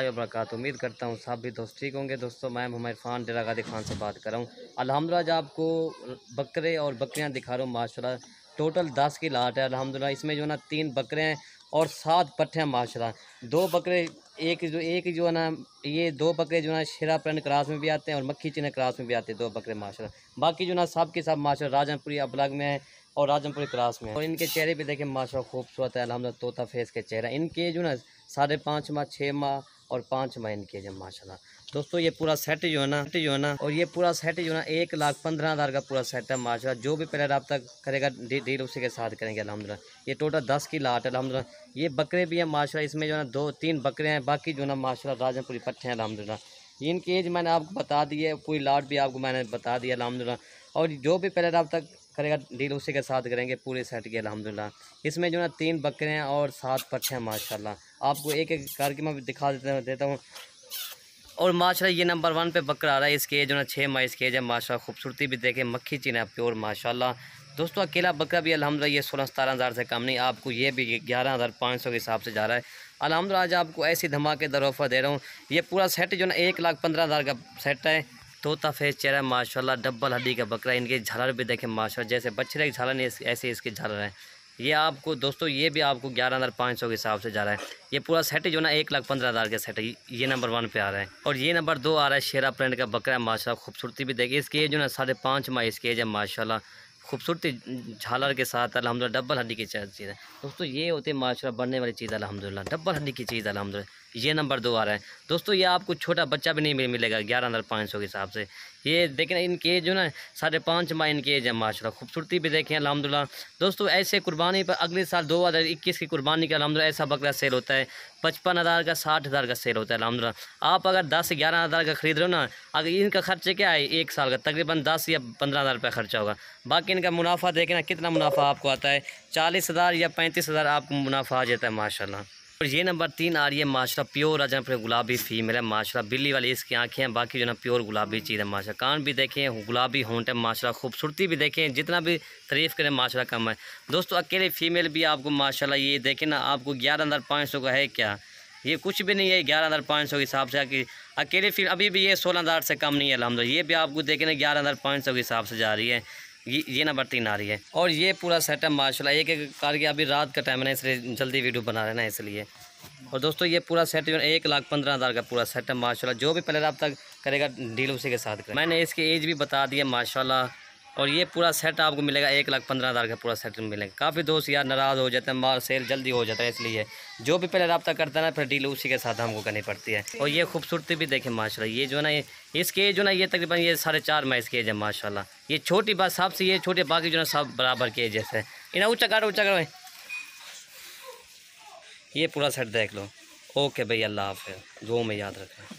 वबरकातुहू। उम्मीद करता हूँ सब भी दोस्त ठीक होंगे। दोस्तों मैं मोहम्मद इरफान डेरा गाजी खान से बात कर रहा हूँ। अल्हम्दुलिल्लाह आज आपको बकरे और बकरियाँ दिखा रहा हूँ। माशाल्लाह टोटल 10 की लाट है अल्हम्दुलिल्लाह। इसमें जो है ना 3 बकरे हैं और 7 पट्ठे हैं माशाल्लाह। 2 बकरे एक जो है ना, ये 2 बकरे जो है ना शेरा प्रिंट क्रास में भी आते हैं और मक्खी चिन्ह क्रास में भी आते हैं 2 बकरे माशाल्लाह। बाकी जो ना सब के सब माशाल्लाह राजनपुरी अबलग में है और राजनपुरी क्रास में है। और इनके चेहरे पे देखें माशाल्लाह खूबसूरत है अल्हम्दुलिल्लाह, तोता फेस के चेहरा। इनके जो ना 5.5 माह 6 माह और 5 माह इनके जब माशाल्लाह। दोस्तों ये पूरा सेट जो है ना और ये पूरा सेट जो है ना 1,15,000 का पूरा सेट है माशाल्लाह। जो भी पहले रब्ता करेगा डील उसी के साथ करेंगे अल्हम्दुलिल्लाह। ये टोटल 10 की लाट है अल्हम्दुलिल्लाह। ये बकरे भी हैं माशाल्लाह। इसमें जो है ना 2-3 बकरे हैं, बाकी जो है ना माशाल्लाह राजनपुरी पट्टे हैं अल्हम्दुलिल्लाह। इनकी एज मैंने आपको बता दी है, पूरी लाट भी आपको मैंने बता दिया अल्हम्दुलिल्लाह। और जो भी पहले रब्ता करेगा डील उसी के साथ करेंगे पूरे सेट की अल्हम्दुलिल्लाह। इसमें जो है 3 बकरे हैं और 7 पट्ठे हैं माशाल्लाह। आपको एक एक करके मैं दिखा देता हूँ। और माशाल्लाह ये नंबर 1 पे बकरा आ रहा है। इसकी एज जो है 6 माह इसकी एज है माशाल्लाह। खूबसूरती भी देखें, मक्खी चिन्ह है प्योर माशाल्लाह। दोस्तों अकेला बकरा भी अल्हम्दुलिल्लाह ये 16-17 हज़ार से कम नहीं, आपको ये भी 11,500 के हिसाब से जा रहा है अल्हम्दुलिल्लाह। आज आपको ऐसी धमाकेदार ऑफर दे रहा हूँ। ये पूरा सेट जो है ना 1,15,000 का सेट है। तोता फेस चेहरा माशाल्लाह, डबल हड्डी का बकरा। इनके झालर भी देखें माशाल्लाह, जैसे बछड़े की झालर नहीं ऐसे इसकी झालर है। ये आपको दोस्तों ये भी आपको 11,500 के हिसाब से जा रहा है। ये पूरा सेट जो ना 1,15,000 का सेट है। ये नंबर 1 पे आ रहा है। और ये नंबर 2 आ रहा है शेरा प्रिंट का बकरा है माशाल्लाह। खूबसूरती भी देखिए, इसकी एज जो ना 5.5 माह इसकी एज है माशाल्लाह। खूबसूरती झालर के साथ अल्हम्दुलिल्लाह, डबल हड्डी की चीज़ है दोस्तों। ये होती है माशाल्लाह बढ़ने वाली चीज़ अल्हम्दुलिल्लाह, डबल हड्डी की चीज़ अल्हम्दुलिल्लाह। ये नंबर 2 आ रहा है दोस्तों। ये आपको छोटा बच्चा भी नहीं मिलेगा 11,500 के हिसाब से। ये देखें ना इनकी एज जो ना 5.5 माह इनकी एज है माशाल्लाह। खूबसूरती भी देखें अल्हम्दुलिल्लाह। दोस्तों ऐसे कुर्बानी पर अगले साल 2021 की कुर्बानी का अल्हम्दुलिल्लाह ऐसा बकरा सेल होता है 55,000 का, 60,000 का सेल होता है अल्हम्दुलिल्लाह। आप अगर 10-11 हज़ार का खरीद रहे हो ना, अगर इनका खर्चे क्या है 1 साल का तकरीबन 10 या 15,000 रुपये खर्चा होगा। बाकी इनका मुनाफा देखें ना कितना मुनाफा आपको आता है, 40,000 या 35,000 आपको मुनाफा आ जाता है माशाल्लाह। और ये नंबर 3 आ रही है माशाल्लाह प्योर राजनपुरी गुलाबी फीमेल है माशाल्लाह। बिल्ली वाली इसकी आंखें हैं, बाकी जो ना प्योर गुलाबी चीज़ है माशाल्लाह। कान भी देखें गुलाबी होंठ है माशाल्लाह। खूबसूरती भी देखें, जितना भी तारीफ़ करें माशाल्लाह कम है दोस्तों। अकेले फीमेल भी आपको माशाल्लाह ये देखें ना, आपको 11,500 का है क्या, ये कुछ भी नहीं है 11,500 के हिसाब से। कि अकेले फिर अभी भी ये 16,000 से कम नहीं है अल्हम्दुलिल्लाह। ये भी आपको देखें ना 11,500 के हिसाब से जा रही है। ये नंबर 3 आ रही है। और ये पूरा सेटअप माशाल्लाह एक एक करके, अभी रात का टाइम है ना इसलिए जल्दी वीडियो बना रहे ना इसलिए। और दोस्तों ये पूरा सेट जो है 1,15,000 का पूरा सेट है माशाल्लाह। जो भी पहले रब्ता करेगा डील उसी के साथ करेगा। मैंने इसकी एज भी बता दी है माशाल्लाह। और ये पूरा सेट आपको मिलेगा 1,15,000 का पूरा सेट मिलेगा। काफ़ी दोस्त यार नाराज़ हो जाते हैं, माल सेल जल्दी हो जाता है, इसलिए जो भी पहले रब्ता करता है ना फिर डील उसी के साथ हमको करनी पड़ती है। और ये खूबसूरती भी देखें माशाल्लाह। ये जो है ना इसकी एज जो ना ये तकरीबन ये 4.5 माह इसकी एज है माशाल्लाह। ये छोटी बात सबसे ये छोटे, बाकी जो है सब बराबर के एज है। इन्हें ऊँचा करो। ये पूरा सेट देख लो। ओके भाई, अल्लाह हाफ़िज़, दुआ में याद रखें।